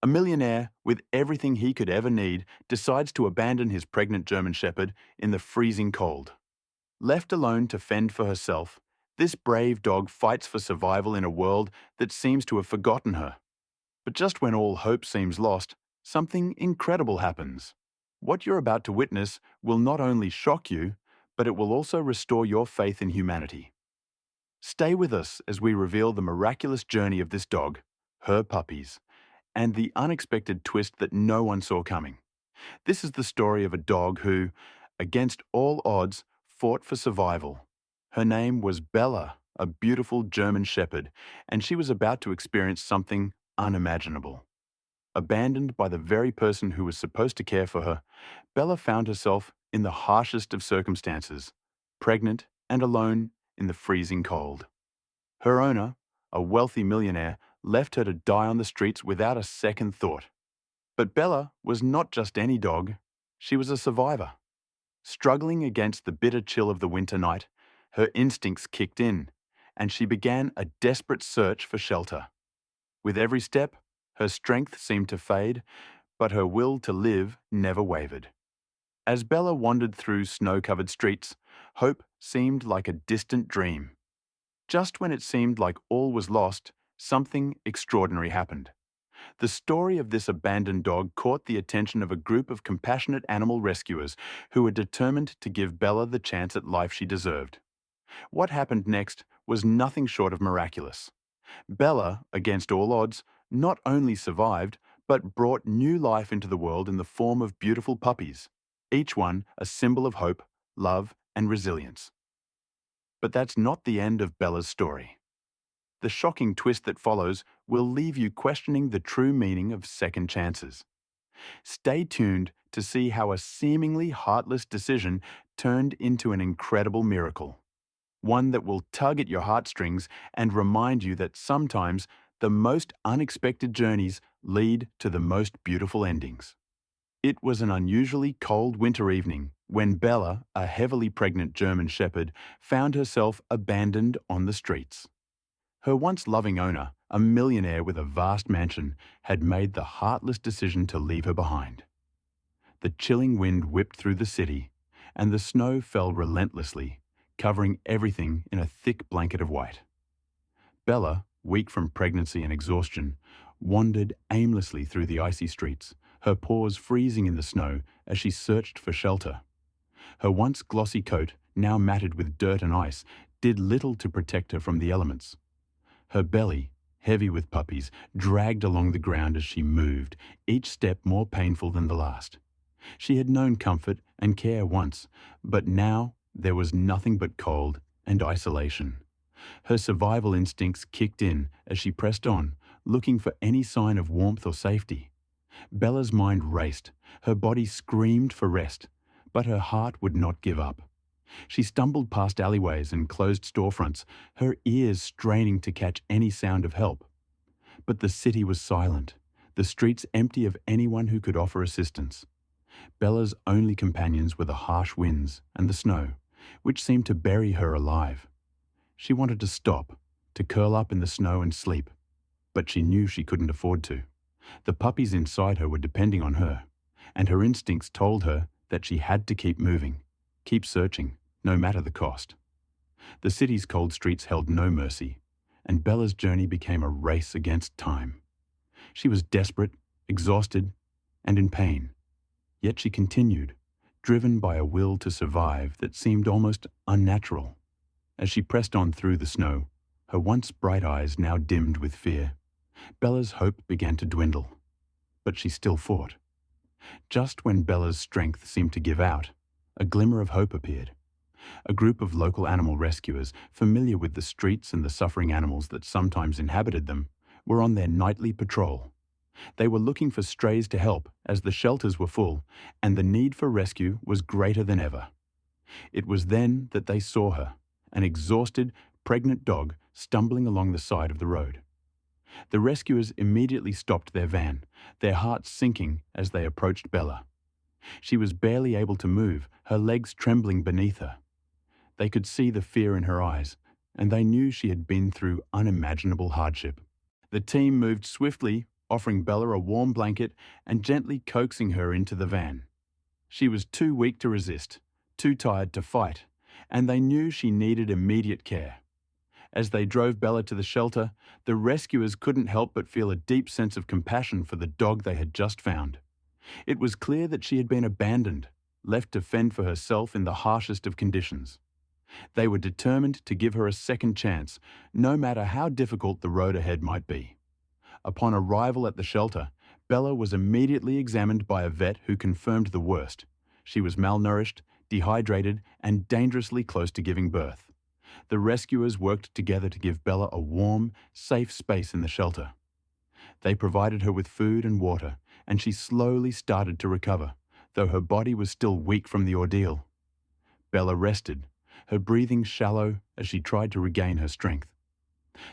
A millionaire with everything he could ever need decides to abandon his pregnant German Shepherd in the freezing cold. Left alone to fend for herself, this brave dog fights for survival in a world that seems to have forgotten her. But just when all hope seems lost, something incredible happens. What you're about to witness will not only shock you, but it will also restore your faith in humanity. Stay with us as we reveal the miraculous journey of this dog, her puppies, and the unexpected twist that no one saw coming. This is the story of a dog who, against all odds, fought for survival. Her name was Bella, a beautiful German Shepherd, and she was about to experience something unimaginable. Abandoned by the very person who was supposed to care for her, Bella found herself in the harshest of circumstances, pregnant and alone in the freezing cold. Her owner, a wealthy millionaire, left her to die on the streets without a second thought. But Bella was not just any dog, she was a survivor. Struggling against the bitter chill of the winter night, her instincts kicked in, and she began a desperate search for shelter. With every step, her strength seemed to fade, but her will to live never wavered. As Bella wandered through snow-covered streets, hope seemed like a distant dream. Just when it seemed like all was lost, something extraordinary happened. The story of this abandoned dog caught the attention of a group of compassionate animal rescuers who were determined to give Bella the chance at life she deserved. What happened next was nothing short of miraculous. Bella, against all odds, not only survived, but brought new life into the world in the form of beautiful puppies, each one a symbol of hope, love, and resilience. But that's not the end of Bella's story. The shocking twist that follows will leave you questioning the true meaning of second chances. Stay tuned to see how a seemingly heartless decision turned into an incredible miracle. One that will tug at your heartstrings and remind you that sometimes the most unexpected journeys lead to the most beautiful endings. It was an unusually cold winter evening when Bella, a heavily pregnant German Shepherd, found herself abandoned on the streets. Her once loving owner, a millionaire with a vast mansion, had made the heartless decision to leave her behind. The chilling wind whipped through the city, and the snow fell relentlessly, covering everything in a thick blanket of white. Bella, weak from pregnancy and exhaustion, wandered aimlessly through the icy streets, her paws freezing in the snow as she searched for shelter. Her once glossy coat, now matted with dirt and ice, did little to protect her from the elements. Her belly, heavy with puppies, dragged along the ground as she moved, each step more painful than the last. She had known comfort and care once, but now there was nothing but cold and isolation. Her survival instincts kicked in as she pressed on, looking for any sign of warmth or safety. Bella's mind raced, her body screamed for rest, but her heart would not give up. She stumbled past alleyways and closed storefronts, her ears straining to catch any sound of help. But the city was silent, the streets empty of anyone who could offer assistance. Bella's only companions were the harsh winds and the snow, which seemed to bury her alive. She wanted to stop, to curl up in the snow and sleep, but she knew she couldn't afford to. The puppies inside her were depending on her, and her instincts told her that she had to keep moving, keep searching, no matter the cost. The city's cold streets held no mercy, and Bella's journey became a race against time. She was desperate, exhausted, and in pain, yet she continued, driven by a will to survive that seemed almost unnatural. As she pressed on through the snow, her once bright eyes now dimmed with fear, Bella's hope began to dwindle, but she still fought. Just when Bella's strength seemed to give out, a glimmer of hope appeared. A group of local animal rescuers, familiar with the streets and the suffering animals that sometimes inhabited them, were on their nightly patrol. They were looking for strays to help as the shelters were full and the need for rescue was greater than ever. It was then that they saw her, an exhausted, pregnant dog stumbling along the side of the road. The rescuers immediately stopped their van, their hearts sinking as they approached Bella. She was barely able to move, her legs trembling beneath her. They could see the fear in her eyes, and they knew she had been through unimaginable hardship. The team moved swiftly offering Bella a warm blanket and gently coaxing her into the van. She was too weak to resist, too tired to fight, and they knew she needed immediate care. As they drove Bella to the shelter, the rescuers couldn't help but feel a deep sense of compassion for the dog they had just found. It was clear that she had been abandoned, left to fend for herself in the harshest of conditions. They were determined to give her a second chance, no matter how difficult the road ahead might be. Upon arrival at the shelter, Bella was immediately examined by a vet who confirmed the worst. She was malnourished, dehydrated, and dangerously close to giving birth. The rescuers worked together to give Bella a warm, safe space in the shelter. They provided her with food and water, and she slowly started to recover, though her body was still weak from the ordeal. Bella rested, her breathing shallow as she tried to regain her strength.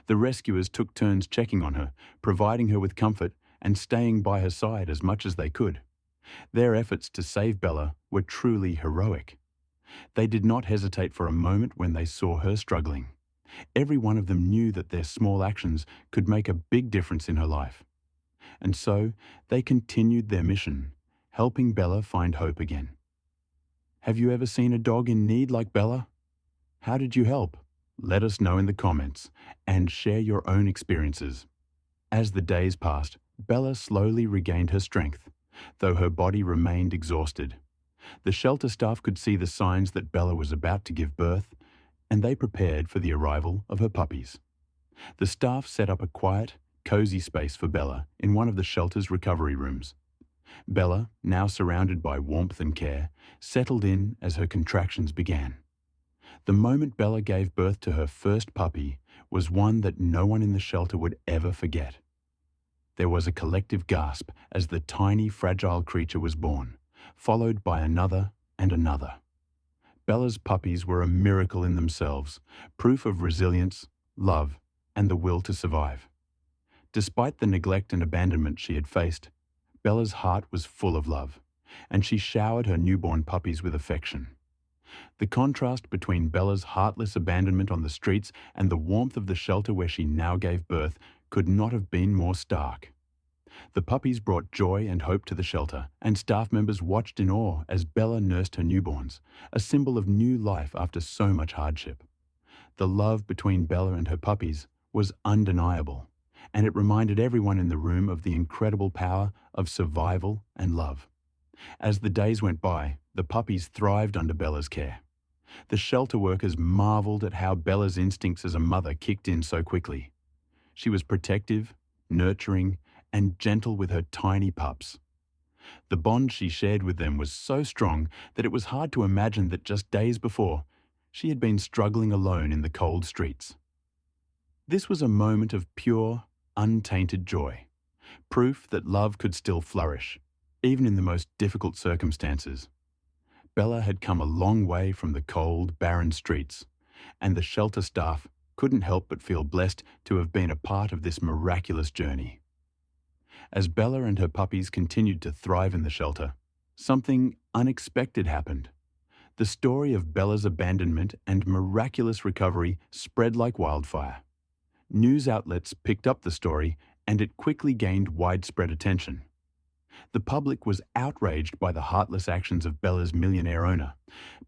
The rescuers took turns checking on her, providing her with comfort and staying by her side as much as they could. Their efforts to save Bella were truly heroic. They did not hesitate for a moment when they saw her struggling. Every one of them knew that their small actions could make a big difference in her life. And so they continued their mission, helping Bella find hope again. Have you ever seen a dog in need like Bella? How did you help? Let us know in the comments and share your own experiences. As the days passed, Bella slowly regained her strength, though her body remained exhausted. The shelter staff could see the signs that Bella was about to give birth, and they prepared for the arrival of her puppies. The staff set up a quiet, cozy space for Bella in one of the shelter's recovery rooms. Bella, now surrounded by warmth and care, settled in as her contractions began. The moment Bella gave birth to her first puppy was one that no one in the shelter would ever forget. There was a collective gasp as the tiny, fragile creature was born, followed by another and another. Bella's puppies were a miracle in themselves, proof of resilience, love, and the will to survive. Despite the neglect and abandonment she had faced, Bella's heart was full of love, and she showered her newborn puppies with affection. The contrast between Bella's heartless abandonment on the streets and the warmth of the shelter where she now gave birth could not have been more stark. The puppies brought joy and hope to the shelter, and staff members watched in awe as Bella nursed her newborns, a symbol of new life after so much hardship. The love between Bella and her puppies was undeniable, and it reminded everyone in the room of the incredible power of survival and love. As the days went by, the puppies thrived under Bella's care. The shelter workers marveled at how Bella's instincts as a mother kicked in so quickly. She was protective, nurturing, and gentle with her tiny pups. The bond she shared with them was so strong that it was hard to imagine that just days before, she had been struggling alone in the cold streets. This was a moment of pure, untainted joy, proof that love could still flourish, even in the most difficult circumstances. Bella had come a long way from the cold, barren streets, and the shelter staff couldn't help but feel blessed to have been a part of this miraculous journey. As Bella and her puppies continued to thrive in the shelter, something unexpected happened. The story of Bella's abandonment and miraculous recovery spread like wildfire. News outlets picked up the story, and it quickly gained widespread attention. The public was outraged by the heartless actions of Bella's millionaire owner,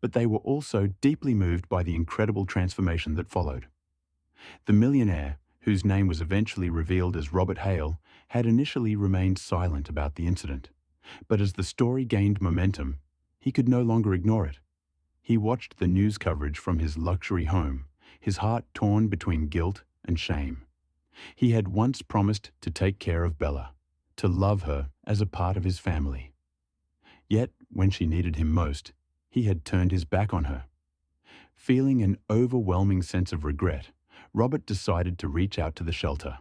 but they were also deeply moved by the incredible transformation that followed. The millionaire, whose name was eventually revealed as Robert Hale, had initially remained silent about the incident. But as the story gained momentum, he could no longer ignore it. He watched the news coverage from his luxury home, his heart torn between guilt and shame. He had once promised to take care of Bella, to love her as a part of his family. Yet, when she needed him most, he had turned his back on her. Feeling an overwhelming sense of regret, Robert decided to reach out to the shelter.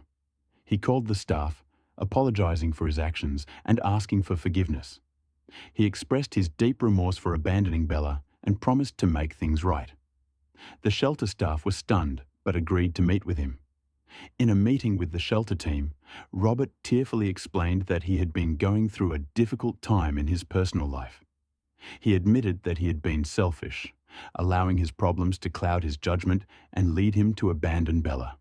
He called the staff, apologizing for his actions and asking for forgiveness. He expressed his deep remorse for abandoning Bella and promised to make things right. The shelter staff were stunned but agreed to meet with him. In a meeting with the shelter team, Robert tearfully explained that he had been going through a difficult time in his personal life. He admitted that he had been selfish, allowing his problems to cloud his judgment and lead him to abandon Bella.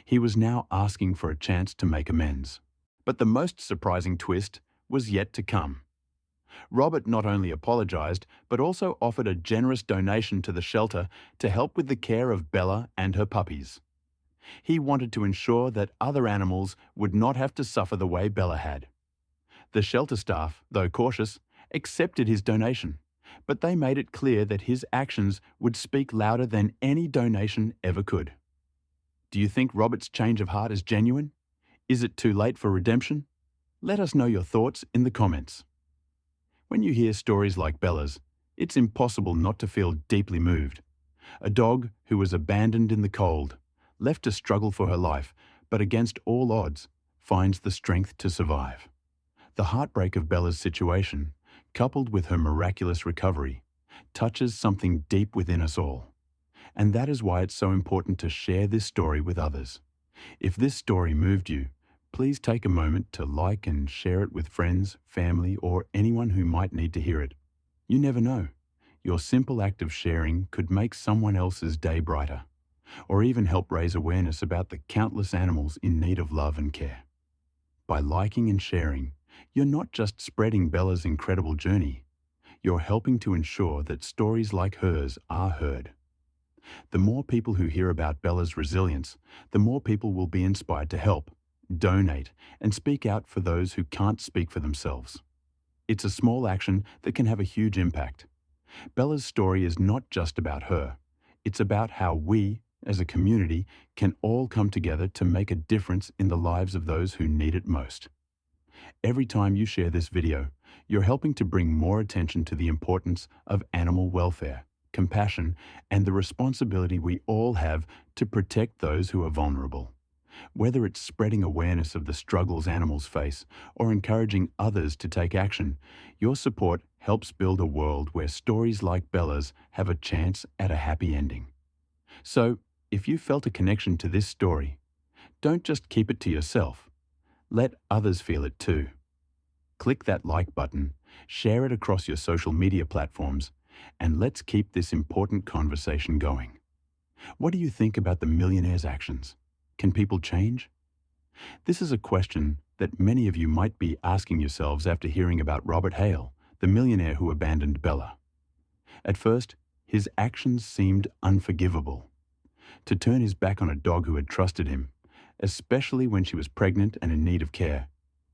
He was now asking for a chance to make amends, But the most surprising twist was yet to come. Robert not only apologized, but also offered a generous donation to the shelter to help with the care of Bella and her puppies. He wanted to ensure that other animals would not have to suffer the way Bella had. The shelter staff, though cautious, accepted his donation, but they made it clear that his actions would speak louder than any donation ever could. Do you think Robert's change of heart is genuine? Is it too late for redemption? Let us know your thoughts in the comments. When you hear stories like Bella's, it's impossible not to feel deeply moved. A dog who was abandoned in the cold, left to struggle for her life, but against all odds, finds the strength to survive. The heartbreak of Bella's situation, coupled with her miraculous recovery, touches something deep within us all. And that is why it's so important to share this story with others. If this story moved you, please take a moment to like and share it with friends, family, or anyone who might need to hear it. You never know. Your simple act of sharing could make someone else's day brighter, or even help raise awareness about the countless animals in need of love and care. By liking and sharing, you're not just spreading Bella's incredible journey, you're helping to ensure that stories like hers are heard. The more people who hear about Bella's resilience, the more people will be inspired to help, donate, and speak out for those who can't speak for themselves. It's a small action that can have a huge impact. Bella's story is not just about her. It's about how we, as a community, can all come together to make a difference in the lives of those who need it most. Every time you share this video, you're helping to bring more attention to the importance of animal welfare, compassion, and the responsibility we all have to protect those who are vulnerable. Whether it's spreading awareness of the struggles animals face or encouraging others to take action, your support helps build a world where stories like Bella's have a chance at a happy ending. So, if you felt a connection to this story, don't just keep it to yourself. Let others feel it too. Click that like button, share it across your social media platforms, and let's keep this important conversation going. What do you think about the millionaire's actions? Can people change? This is a question that many of you might be asking yourselves after hearing about Robert Hale, the millionaire who abandoned Bella. At first, his actions seemed unforgivable. To turn his back on a dog who had trusted him, especially when she was pregnant and in need of care,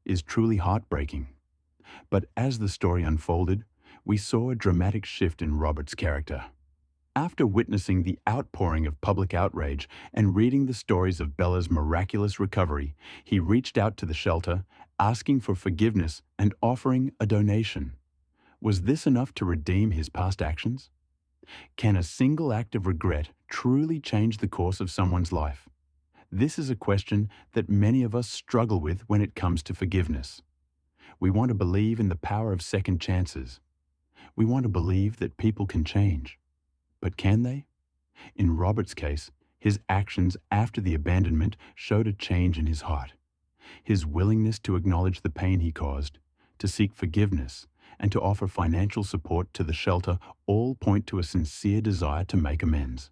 is truly heartbreaking. But as the story unfolded, we saw a dramatic shift in Robert's character. After witnessing the outpouring of public outrage and reading the stories of Bella's miraculous recovery, he reached out to the shelter, asking for forgiveness and offering a donation. Was this enough to redeem his past actions? Can a single act of regret truly change the course of someone's life? This is a question that many of us struggle with when it comes to forgiveness. We want to believe in the power of second chances. We want to believe that people can change. But can they? In Robert's case, his actions after the abandonment showed a change in his heart. His willingness to acknowledge the pain he caused, to seek forgiveness, and to offer financial support to the shelter all point to a sincere desire to make amends.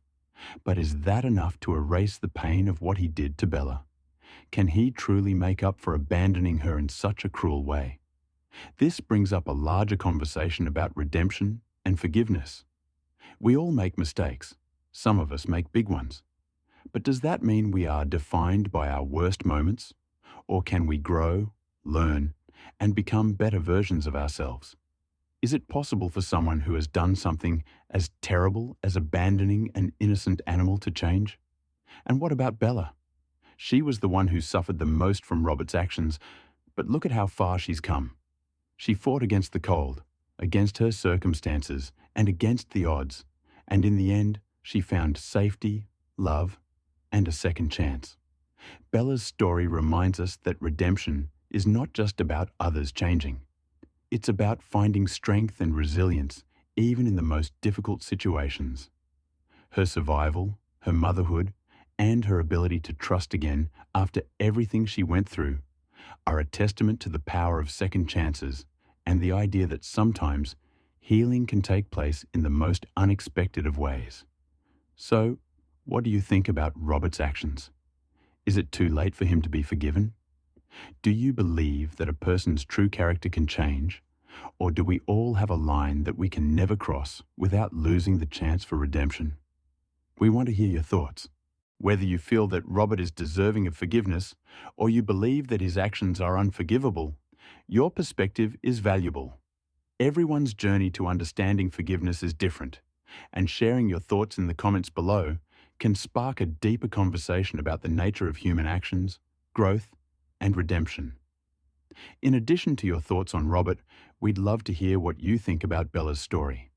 But is that enough to erase the pain of what he did to Bella? Can he truly make up for abandoning her in such a cruel way? This brings up a larger conversation about redemption and forgiveness. We all make mistakes. Some of us make big ones. But does that mean we are defined by our worst moments? Or can we grow, learn, and become better versions of ourselves? Is it possible for someone who has done something as terrible as abandoning an innocent animal to change? And what about Bella? She was the one who suffered the most from Robert's actions, but look at how far she's come. She fought against the cold, against her circumstances, and against the odds, and in the end, she found safety, love, and a second chance. Bella's story reminds us that redemption is not just about others changing. It's about finding strength and resilience even in the most difficult situations. Her survival, her motherhood, and her ability to trust again after everything she went through are a testament to the power of second chances and the idea that sometimes healing can take place in the most unexpected of ways. So, what do you think about Robert's actions? Is it too late for him to be forgiven? Do you believe that a person's true character can change? Or do we all have a line that we can never cross without losing the chance for redemption? We want to hear your thoughts. Whether you feel that Robert is deserving of forgiveness or you believe that his actions are unforgivable, your perspective is valuable. Everyone's journey to understanding forgiveness is different, and sharing your thoughts in the comments below can spark a deeper conversation about the nature of human actions, growth, and redemption. In addition to your thoughts on Robert, we'd love to hear what you think about Bella's story.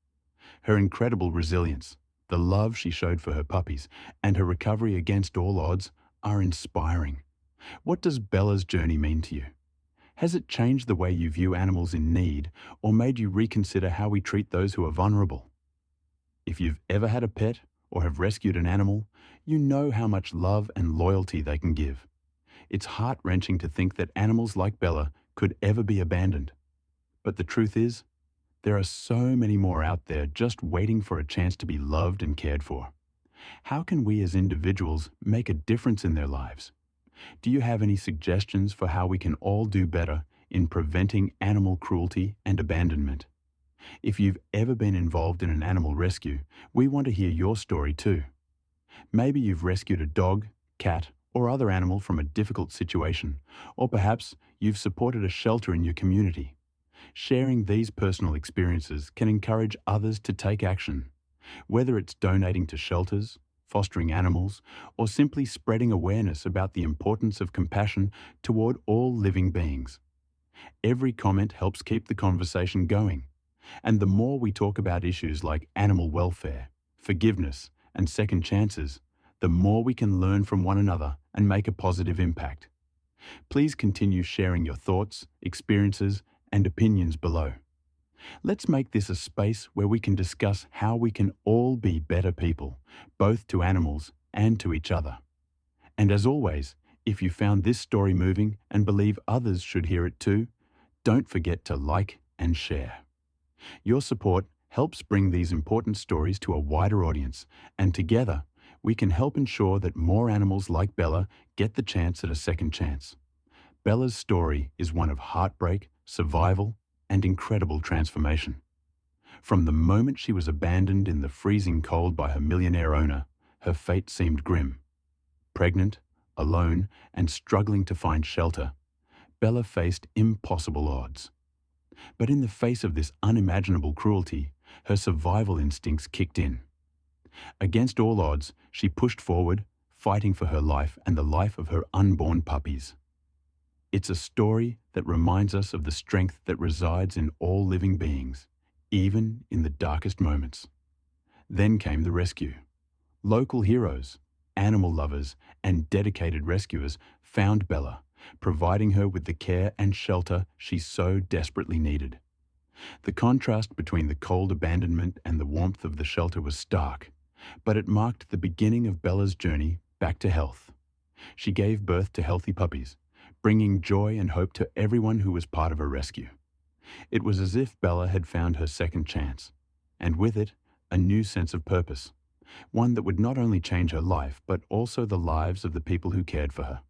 Her incredible resilience, the love she showed for her puppies, and her recovery against all odds are inspiring. What does Bella's journey mean to you? Has it changed the way you view animals in need or made you reconsider how we treat those who are vulnerable? If you've ever had a pet or have rescued an animal, you know how much love and loyalty they can give. It's heart-wrenching to think that animals like Bella could ever be abandoned. But the truth is, there are so many more out there just waiting for a chance to be loved and cared for. How can we as individuals make a difference in their lives? Do you have any suggestions for how we can all do better in preventing animal cruelty and abandonment? If you've ever been involved in an animal rescue, we want to hear your story too. Maybe you've rescued a dog, cat, or other animal from a difficult situation, or perhaps you've supported a shelter in your community. Sharing these personal experiences can encourage others to take action, whether it's donating to shelters, fostering animals, or simply spreading awareness about the importance of compassion toward all living beings. Every comment helps keep the conversation going, and the more we talk about issues like animal welfare, forgiveness, and second chances, the more we can learn from one another and make a positive impact. Please continue sharing your thoughts, experiences, and opinions below. Let's make this a space where we can discuss how we can all be better people, both to animals and to each other. And as always, if you found this story moving and believe others should hear it too, don't forget to like and share. Your support helps bring these important stories to a wider audience, and together, we can help ensure that more animals like Bella get the chance at a second chance. Bella's story is one of heartbreak, survival, and incredible transformation. From the moment she was abandoned in the freezing cold by her millionaire owner, her fate seemed grim. Pregnant, alone, and struggling to find shelter, Bella faced impossible odds. But in the face of this unimaginable cruelty, her survival instincts kicked in. Against all odds, she pushed forward, fighting for her life and the life of her unborn puppies. It's a story that reminds us of the strength that resides in all living beings, even in the darkest moments. Then came the rescue. Local heroes, animal lovers, and dedicated rescuers found Bella, providing her with the care and shelter she so desperately needed. The contrast between the cold abandonment and the warmth of the shelter was stark, but it marked the beginning of Bella's journey back to health. She gave birth to healthy puppies, bringing joy and hope to everyone who was part of her rescue. It was as if Bella had found her second chance, and with it, a new sense of purpose, one that would not only change her life, but also the lives of the people who cared for her.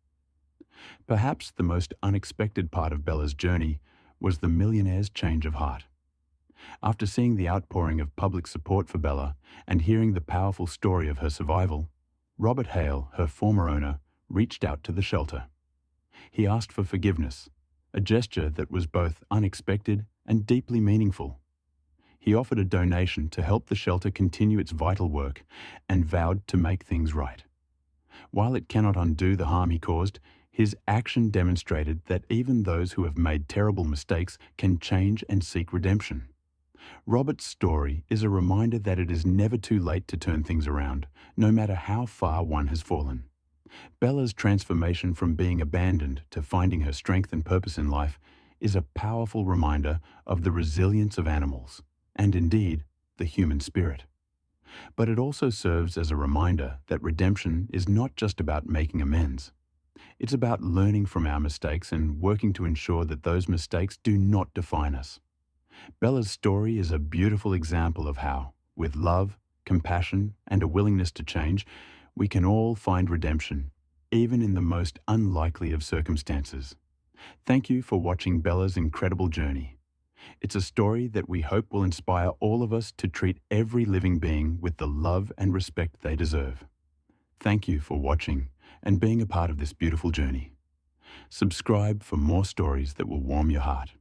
Perhaps the most unexpected part of Bella's journey was the millionaire's change of heart. After seeing the outpouring of public support for Bella and hearing the powerful story of her survival, Robert Hale, her former owner, reached out to the shelter. He asked for forgiveness, a gesture that was both unexpected and deeply meaningful. He offered a donation to help the shelter continue its vital work and vowed to make things right. While it cannot undo the harm he caused, his action demonstrated that even those who have made terrible mistakes can change and seek redemption. Robert's story is a reminder that it is never too late to turn things around, no matter how far one has fallen. Bella's transformation from being abandoned to finding her strength and purpose in life is a powerful reminder of the resilience of animals, and indeed, the human spirit. But it also serves as a reminder that redemption is not just about making amends. It's about learning from our mistakes and working to ensure that those mistakes do not define us. Bella's story is a beautiful example of how, with love, compassion, and a willingness to change, we can all find redemption, even in the most unlikely of circumstances. Thank you for watching Bella's incredible journey. It's a story that we hope will inspire all of us to treat every living being with the love and respect they deserve. Thank you for watching and being a part of this beautiful journey. Subscribe for more stories that will warm your heart.